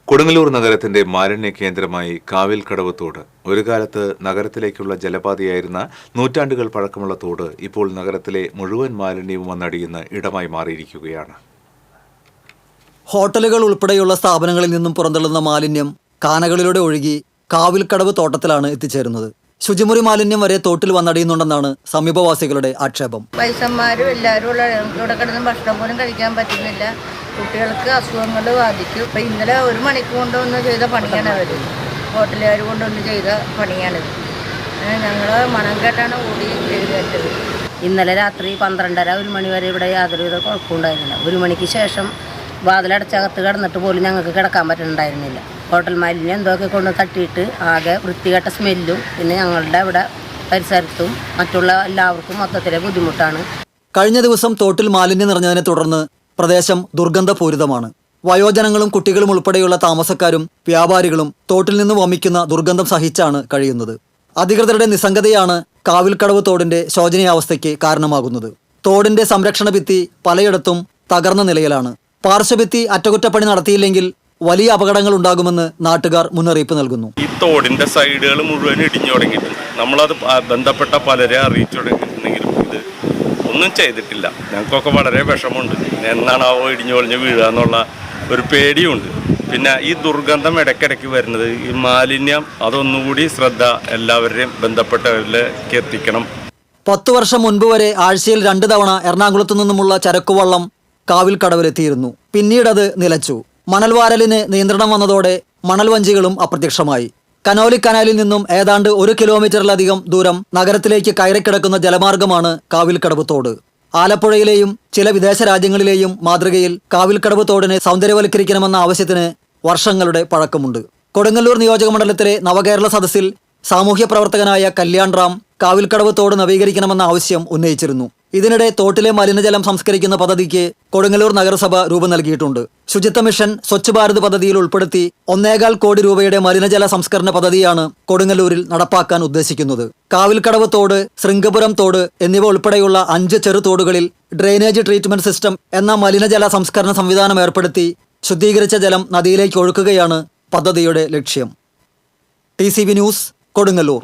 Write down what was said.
കൊടുങ്ങല്ലൂർ നഗരത്തിന്റെ മാലിന്യ കേന്ദ്രമായി കാവിൽക്കടവ് തോട്. ഒരു കാലത്ത് നഗരത്തിലേക്കുള്ള ജലപാതയായിരുന്ന നൂറ്റാണ്ടുകൾ പഴക്കമുള്ള തോട് ഇപ്പോൾ നഗരത്തിലെ മുഴുവൻ മാലിന്യവും വന്നടിയുന്ന ഇടമായി മാറിയിരിക്കുകയാണ്. ഹോട്ടലുകൾ ഉൾപ്പെടെയുള്ള സ്ഥാപനങ്ങളിൽ നിന്നും പുറന്തള്ളുന്ന മാലിന്യം കാനകളിലൂടെ ഒഴുകി കാവിൽക്കടവ് തോട്ടത്തിലാണ് എത്തിച്ചേരുന്നത്. ശുചിമുറി മാലിന്യം വരെ തോട്ടിൽ വന്നടിയുന്നുണ്ടെന്നാണ് സമീപവാസികളുടെ ആക്ഷേപം. വയസ്സന്മാരും എല്ലാവരും ഇവിടെ കിടന്ന് ഭക്ഷണം പോലും കഴിക്കാൻ പറ്റുന്നില്ല. കുട്ടികൾക്ക് അസുഖങ്ങൾ ബാധിക്കും. ഇപ്പം ഇന്നലെ 1 മണിക്കൂർ കൊണ്ടൊന്ന് ചെയ്ത പണിയാണ് അവർ, ഹോട്ടലുകാർ കൊണ്ടൊന്ന് ചെയ്ത പണിയാണിത്. ഞങ്ങൾ മണം കേട്ടാണ് ഓടി എഴുന്നേറ്റത്. ഇന്നലെ രാത്രി 12:30-1 മണി വരെ ഇവിടെ യാതൊരുവിധ കുഴപ്പമുണ്ടായിരുന്നില്ല. 1 മണിക്ക് ശേഷം വാതിലടച്ചകത്ത് കിടന്നിട്ട് പോലും ഞങ്ങൾക്ക് കിടക്കാൻ പറ്റുന്നുണ്ടായിരുന്നില്ല. ഹോട്ടൽ മാലിന്യം എന്തൊക്കെ കൊണ്ട് തട്ടിയിട്ട് ആകെ വൃത്തികെട്ട സ്മെല്ലും, പിന്നെ ഞങ്ങളുടെ ഇവിടെ പരിസരത്തും മറ്റുള്ള എല്ലാവർക്കും മൊത്തത്തിലെ ബുദ്ധിമുട്ടാണ്. കഴിഞ്ഞ ദിവസം തോട്ടിൽ മാലിന്യം നിറഞ്ഞതിനെ തുടർന്ന് പ്രദേശം ദുർഗന്ധപൂരിതമാണ്. വയോജനങ്ങളും കുട്ടികളും ഉൾപ്പെടെയുള്ള താമസക്കാരും വ്യാപാരികളും തോട്ടിൽ നിന്ന് വമിക്കുന്ന ദുർഗന്ധം സഹിച്ചാണ് കഴിയുന്നത്. അധികൃതരുടെ നിസ്സംഗതയാണ് കാവിൽക്കടവ് തോടിന്റെ ശോചനീയാവസ്ഥയ്ക്ക് കാരണമാകുന്നത്. തോടിന്റെ സംരക്ഷണ ഭിത്തി പലയിടത്തും തകർന്ന നിലയിലാണ്. പാർശ്വഭിത്തി അറ്റകുറ്റപ്പണി നടത്തിയില്ലെങ്കിൽ വലിയ അപകടങ്ങൾ ഉണ്ടാകുമെന്ന് നാട്ടുകാർ മുന്നറിയിപ്പ് നൽകുന്നു. ഈ തോടിന്റെ സൈഡുകൾ മുഴുവൻ ഇടിഞ്ഞു തുടങ്ങിയിട്ടുണ്ട്. നമ്മളത് ബന്ധപ്പെട്ട പലരെ അറിയിച്ചു തുടങ്ങിയിട്ടുണ്ടെങ്കിലും ഇത് ഒന്നും ചെയ്തിട്ടില്ല. ഞങ്ങൾക്കൊക്കെ വളരെ വിഷമമുണ്ട്. എന്നാണാവോ ഇടിഞ്ഞൊളിഞ്ഞ് വീഴുക എന്നുള്ള ഒരു പേടിയുണ്ട്. പിന്നെ ഈ ദുർഗന്ധം ഇടയ്ക്കിടയ്ക്ക് വരുന്നത്, ഈ മാലിന്യം അതൊന്നുകൂടി ശ്രദ്ധ എല്ലാവരെയും ബന്ധപ്പെട്ടവരിലേക്ക് എത്തിക്കണം. 10 വർഷം മുൻപ് വരെ ആഴ്ചയിൽ 2 തവണ എറണാകുളത്തു നിന്നുമുള്ള ചരക്കുവള്ളം കാവിൽക്കടവിലെത്തിയിരുന്നു. പിന്നീടത് നിലച്ചു. മണൽവാരലിന് നിയന്ത്രണം വന്നതോടെ മണൽ വഞ്ചികളും അപ്രത്യക്ഷമായി. കനോലി കനാലിൽ നിന്നും ഏതാണ്ട് 1 കിലോമീറ്ററിലധികം ദൂരം നഗരത്തിലേക്ക് കയറിക്കിടക്കുന്ന ജലമാർഗമാണ് കാവിൽക്കടവ് തോട്. ആലപ്പുഴയിലെയും ചില വിദേശ രാജ്യങ്ങളിലെയും മാതൃകയിൽ കാവിൽക്കടവ് തോടിനെ സൗന്ദര്യവൽക്കരിക്കണമെന്ന ആവശ്യത്തിന് വർഷങ്ങളുടെ പഴക്കമുണ്ട്. കൊടുങ്ങല്ലൂർ നിയോജക മണ്ഡലത്തിലെ നവകേരള സദസ്സിൽ സാമൂഹ്യ പ്രവർത്തകനായ കല്യാൺ റാം കാവിൽക്കടവ് തോട് നവീകരിക്കണമെന്ന ആവശ്യം ഉന്നയിച്ചിരുന്നു. ഇതിനിടെ തോട്ടിലെ മലിനജലം സംസ്കരിക്കുന്ന പദ്ധതിക്ക് കൊടുങ്ങല്ലൂർ നഗരസഭ രൂപം നൽകിയിട്ടുണ്ട്. ശുചിത്വ മിഷൻ സ്വച്ഛ് ഭാരത് പദ്ധതിയിൽ ഉൾപ്പെടുത്തി 1.25 കോടി രൂപയുടെ മലിനജല സംസ്കരണ പദ്ധതിയാണ് കൊടുങ്ങല്ലൂരിൽ നടപ്പാക്കാൻ ഉദ്ദേശിക്കുന്നത്. കാവിൽക്കടവ് തോട്, ശൃംഗപുരം തോട് എന്നിവ ഉൾപ്പെടെയുള്ള 5 ചെറു തോടുകളിൽ ഡ്രെയിനേജ് ട്രീറ്റ്മെന്റ് സിസ്റ്റം എന്ന മലിനജല സംസ്കരണ സംവിധാനം ഏർപ്പെടുത്തി ശുദ്ധീകരിച്ച ജലം നദിയിലേക്ക് ഒഴുക്കുകയാണ് പദ്ധതിയുടെ ലക്ഷ്യം. TCV news, Kodungallur.